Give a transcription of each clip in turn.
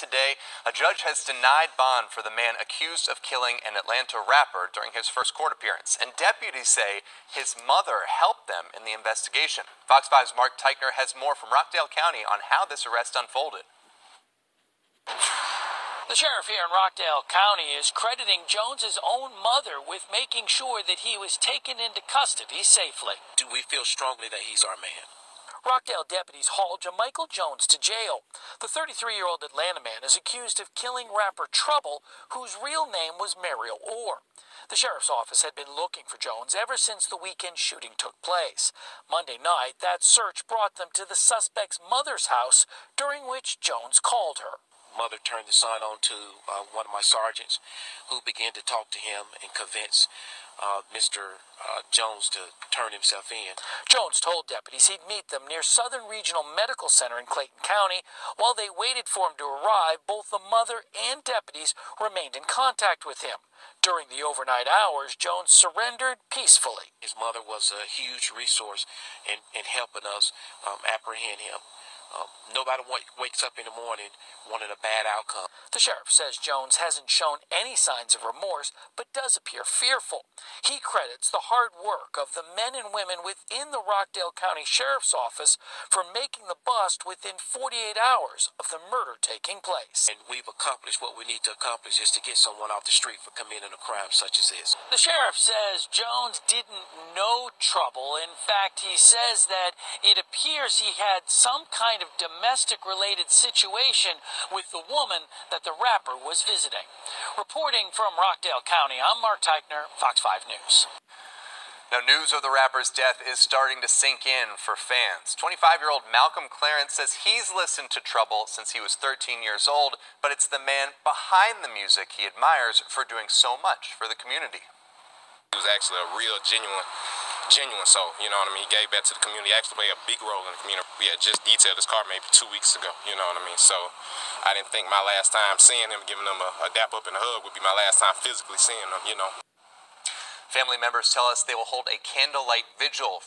today, a judge has denied bond for the man accused of killing an Atlanta rapper during his first court appearance, and deputies say his mother helped them in the investigation. Fox 5's Mark Teichner has more from Rockdale County on how this arrest unfolded. The sheriff here in Rockdale County is crediting Jones's own mother with making sure that he was taken into custody safely. Do we feel strongly that he's our man? Rockdale deputies hauled Jamichael Jones to jail. The 33-year-old Atlanta man is accused of killing rapper Trouble, whose real name was Mariel Orr. The sheriff's office had been looking for Jones ever since the weekend shooting took place. Monday night, that search brought them to the suspect's mother's house, during which Jones called her. Mother turned the son on to one of my sergeants, who began to talk to him and convince Mr. Jones to turn himself in. Jones told deputies he'd meet them near Southern Regional Medical Center in Clayton County. While they waited for him to arrive, both the mother and deputies remained in contact with him. During the overnight hours, Jones surrendered peacefully. His mother was a huge resource in helping us apprehend him. Nobody wakes up in the morning wanting a bad outcome. The sheriff says Jones hasn't shown any signs of remorse, but does appear fearful. He credits the hard work of the men and women within the Rockdale County Sheriff's Office for making the bust within 48 hours of the murder taking place. And we've accomplished what we need to accomplish, is to get someone off the street for committing a crime such as this. The sheriff says Jones didn't know Trouble. In fact, he says that it appears he had some kind of domestic-related situation with the woman that the rapper was visiting. Reporting from Rockdale County, I'm Mark Teichner, Fox 5 News. Now, news of the rapper's death is starting to sink in for fans. 25-year-old Malcolm Clarence says he's listened to Trouble since he was 13 years old, but it's the man behind the music he admires for doing so much for the community. He was actually a real, genuine soul, you know what I mean? He gave back to the community, actually played a big role in the community. We had just detailed his car maybe 2 weeks ago, you know what I mean? So I didn't think my last time seeing him, giving him a dap up in the hug would be my last time physically seeing him, you know. Family members tell us they will hold a candlelight vigil.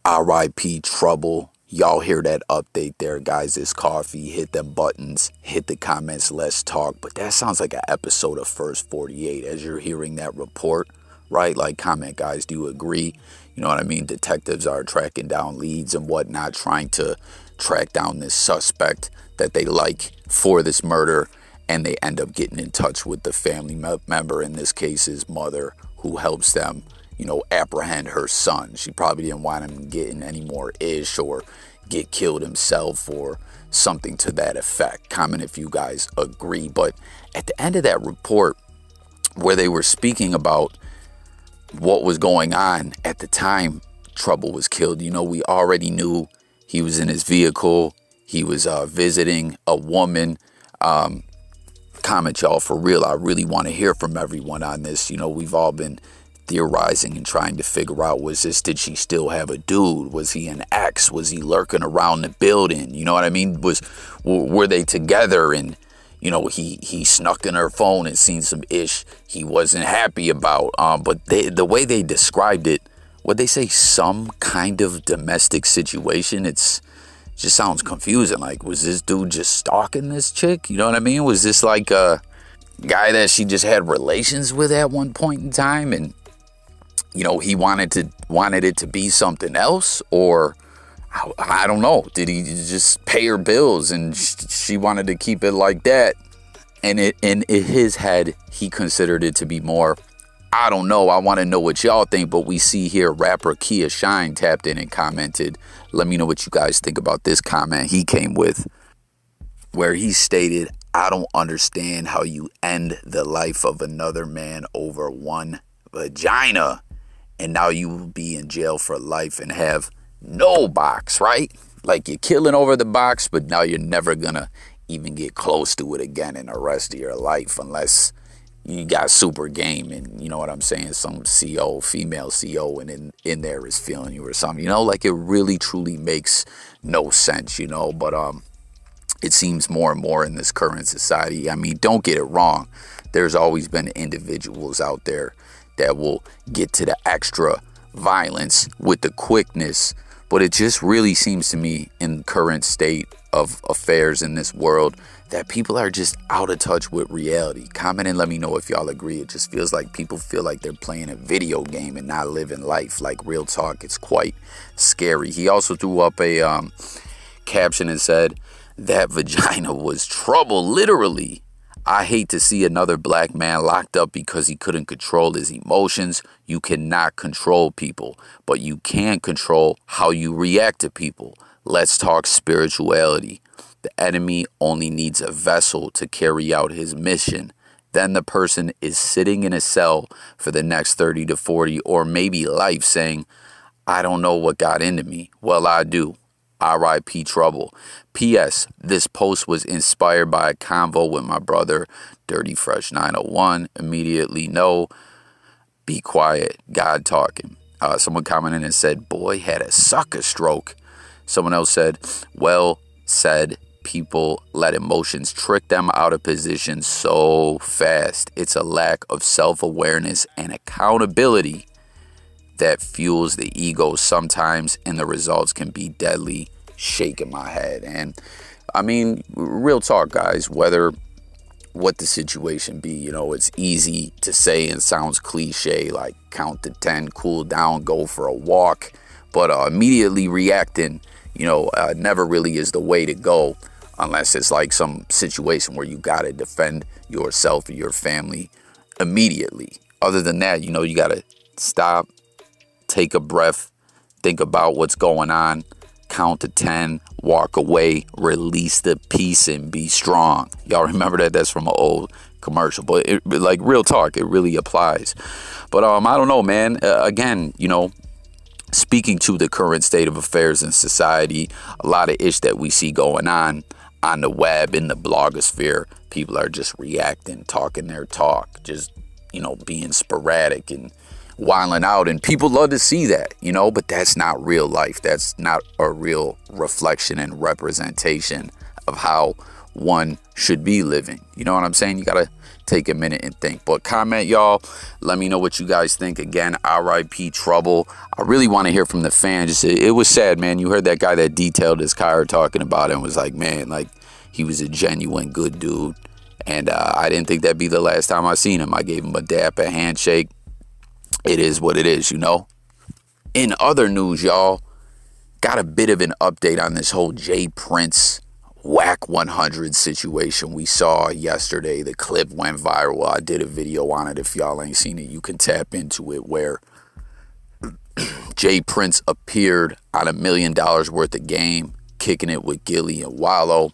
R.I.P. Trouble. Y'all hear that update there, guys. It's coffee. Hit them buttons. Hit the comments. Let's talk. But that sounds like an episode of First 48 as you're hearing that report. Right? Like, comment, guys. Do you agree? You know what I mean? Detectives are tracking down leads and whatnot, trying to track down this suspect that they like for this murder, and they end up getting in touch with the family member, in this case his mother, who helps them, you know, apprehend her son. She probably didn't want him getting any more ish or get killed himself or something to that effect. Comment if you guys agree. But at the end of that report, where they were speaking about what was going on at the time Trouble was killed, you know, we already knew he was in his vehicle. He was visiting a woman. Comment, y'all, for real. I really want to hear from everyone on this. You know, we've all been theorizing and trying to figure out, did she still have a dude? Was he an ex? Was he lurking around the building? You know what I mean? Were they together? And you know, he snuck in her phone and seen some ish he wasn't happy about. But the way they described it, what they say, some kind of domestic situation, it just sounds confusing. Like, was this dude just stalking this chick? You know what I mean? Was this like a guy that she just had relations with at one point in time, and you know, he wanted it to be something else? Or I don't know. Did he just pay her bills and she wanted to keep it like that? And in his head, he considered it to be more, I don't know. I want to know what y'all think. But we see here rapper Kia Shine tapped in and commented. Let me know what you guys think about this comment he came with, where he stated, I don't understand how you end the life of another man over one vagina, and now you will be in jail for life and have no box, right? Like, you're killing over the box, but now you're never gonna even get close to it again in the rest of your life, unless you got super game and, you know what I'm saying, some CO, female CO, and in there is feeling you or something, you know? Like, it really truly makes no sense, you know? But it seems more and more in this current society. I mean, don't get it wrong, there's always been individuals out there that will get to the extra violence with the quickness. But it just really seems to me, in the current state of affairs in this world, that people are just out of touch with reality. Comment and let me know if y'all agree. It just feels like people feel like they're playing a video game and not living life. Like, real talk, it's quite scary. He also threw up a caption and said, "That vagina was trouble, literally. I hate to see another black man locked up because he couldn't control his emotions. You cannot control people, but you can control how you react to people. Let's talk spirituality. The enemy only needs a vessel to carry out his mission. Then the person is sitting in a cell for the next 30 to 40 or maybe life saying, I don't know what got into me. Well, I do. R.I.P. Trouble. P.S. This post was inspired by a convo with my brother, Dirty Fresh 901. Immediately no. Be quiet. God talking." Someone commented and said, "Boy had a sucker stroke." Someone else said, "Well said. People let emotions trick them out of position so fast. It's a lack of self-awareness and accountability that fuels the ego sometimes, and the results can be deadly." Shaking my head. And I mean, real talk, guys, whether what the situation be, you know, it's easy to say and sounds cliche, like count to 10, cool down, go for a walk, but immediately reacting, you know, never really is the way to go, unless it's like some situation where you got to defend yourself or your family immediately. Other than that, you know, you got to stop, take a breath, think about what's going on, count to 10, walk away, release the peace, and be strong. Y'all remember that? That's from an old commercial, but it, like, real talk, it really applies. But I don't know, man. Again, you know, speaking to the current state of affairs in society, a lot of ish that we see going on the web, in the blogosphere, people are just reacting, talking their talk, just, you know, being sporadic and wilding out, and people love to see that, you know, but that's not real life. That's not a real reflection and representation of how one should be living. You know what I'm saying? You gotta take a minute and think. But comment, y'all. Let me know what you guys think. Again, R.I.P. Trouble. I really want to hear from the fans. It was sad, man. You heard that guy that detailed his car talking about it and was like, man, like, he was a genuine good dude. And I didn't think that'd be the last time I seen him. I gave him a dap, a handshake. It is what it is, you know. In other news, y'all, got a bit of an update on this whole J Prince WACK100 situation we saw yesterday. The clip went viral. I did a video on it. If y'all ain't seen it, you can tap into it, where J Prince appeared on $1 million worth of game, kicking it with Gillie and Wallo.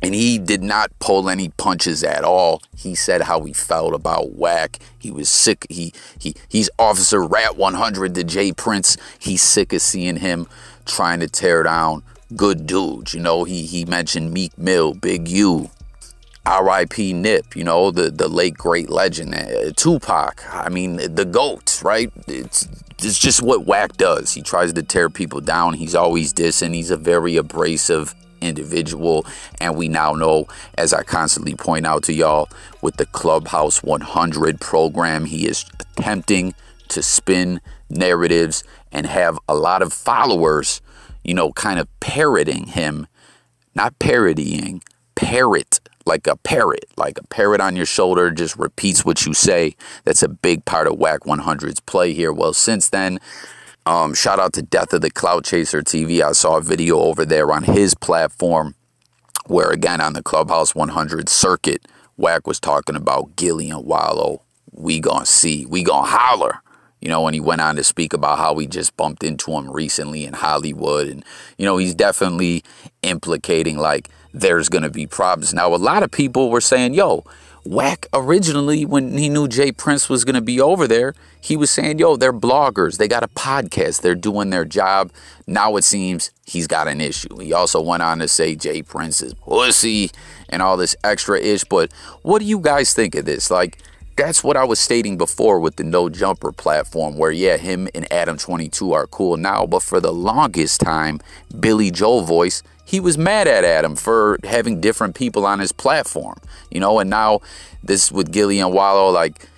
And he did not pull any punches at all. He said how he felt about Wack. He was sick. He's Officer Rat 100 to J Prince. He's sick of seeing him trying to tear down good dudes. You know, he mentioned Meek Mill, Big U, R.I.P. Nip, you know, the late great legend, Tupac. I mean, the GOAT, right? It's just what Wack does. He tries to tear people down. He's always dissing. He's a very abrasive individual, and we now know, as I constantly point out to y'all, with the Clubhouse 100 program, he is attempting to spin narratives and have a lot of followers, you know, kind of parroting him, not parodying, parrot, like a parrot on your shoulder, just repeats what you say. That's a big part of WACK100's play here. Well, since then, shout out to Death of the Clout Chaser TV. I saw a video over there on his platform where, again, on the Clubhouse 100 circuit, Wack was talking about Gillie and Wallo. We gonna see. We gonna holler. You know, and he went on to speak about how we just bumped into him recently in Hollywood. And, you know, he's definitely implicating, like, there's going to be problems. Now, a lot of people were saying, yo, Wack originally, when he knew J Prince was going to be over there, he was saying, yo, they're bloggers. They got a podcast. They're doing their job. Now it seems he's got an issue. He also went on to say J Prince is pussy and all this extra ish. But what do you guys think of this? Like, that's what I was stating before with the No Jumper platform, where, yeah, him and Adam 22 are cool now. But for the longest time, Billy Joel Voice, he was mad at Adam for having different people on his platform, you know. And now this with Gillie and Wallo, like,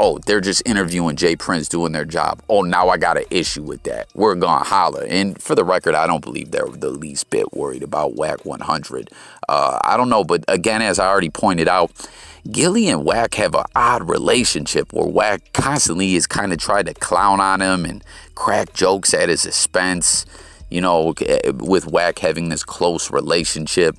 oh, they're just interviewing Jay Prince doing their job. Oh, now I got an issue with that. We're gonna holler. And for the record, I don't believe they're the least bit worried about WACK100. I don't know, but again, as I already pointed out, Gillie and WACK have an odd relationship where WACK constantly is kind of trying to clown on him and crack jokes at his expense, you know, with WACK having this close relationship.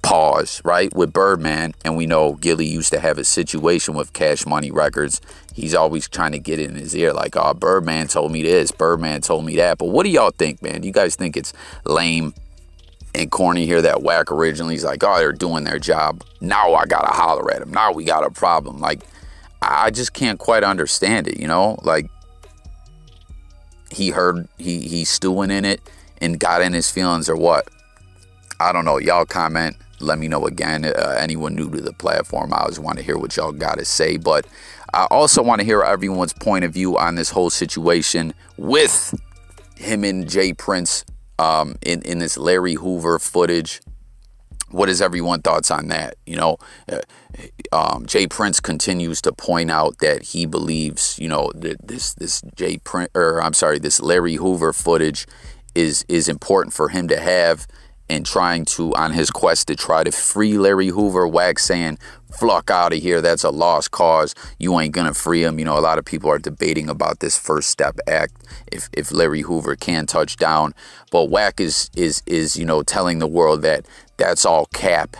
Pause, right, with Birdman. And we know Gillie used to have a situation with Cash Money Records. He's always trying to get in his ear like, oh, Birdman told me this, Birdman told me that. But what do y'all think, man? Do you guys think it's lame and corny here that WACK originally is like, oh, they're doing their job, now I gotta holler at him, now we got a problem? Like, I just can't quite understand it, you know? Like, he's stewing in it and got in his feelings or what? I don't know. Y'all comment. Let me know again. Anyone new to the platform, I always want to hear what y'all got to say. But I also want to hear everyone's point of view on this whole situation with him and Jay Prince in this Larry Hoover footage. What is everyone's thoughts on that? You know, Jay Prince continues to point out that he believes, you know, this Larry Hoover footage is important for him to have, and trying to, on his quest to try to free Larry Hoover. WACK saying, "Fluck out of here. That's a lost cause. You ain't gonna free him." You know, a lot of people are debating about this First Step Act, if Larry Hoover can touch down. But WACK is you know, telling the world that that's all cap,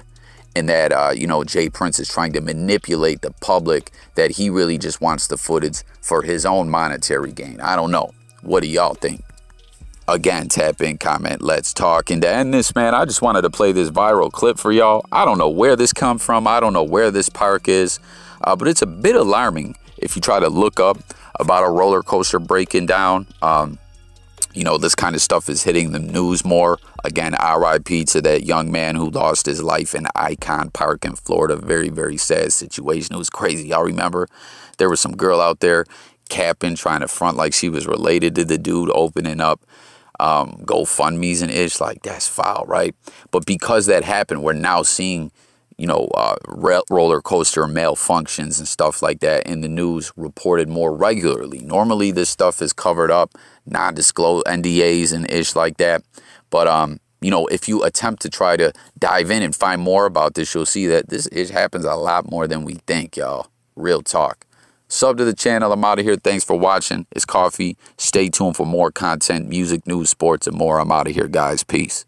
and that you know, Jay Prince is trying to manipulate the public, that he really just wants the footage for his own monetary gain. I don't know. What do y'all think? Again, tap in, comment, let's talk. And to end this, man, I just wanted to play this viral clip for y'all. I don't know where this come from. I don't know where this park is, but it's a bit alarming if you try to look up about a roller coaster breaking down. You know, this kind of stuff is hitting the news more. Again, RIP to that young man who lost his life in Icon Park in Florida. Very, very sad situation. It was crazy. Y'all remember there was some girl out there capping, trying to front like she was related to the dude, opening up GoFundMe's and ish. Like, that's foul, right? But because that happened, we're now seeing, you know, roller coaster malfunctions and stuff like that in the news reported more regularly. Normally this stuff is covered up, non-disclosed NDAs and ish like that. But you know, if you attempt to try to dive in and find more about this, you'll see that it happens a lot more than we think, y'all. Real talk. Sub to the channel. I'm out of here. Thanks for watching. It's Coffee. Stay tuned for more content, music, news, sports, and more. I'm out of here, guys. Peace.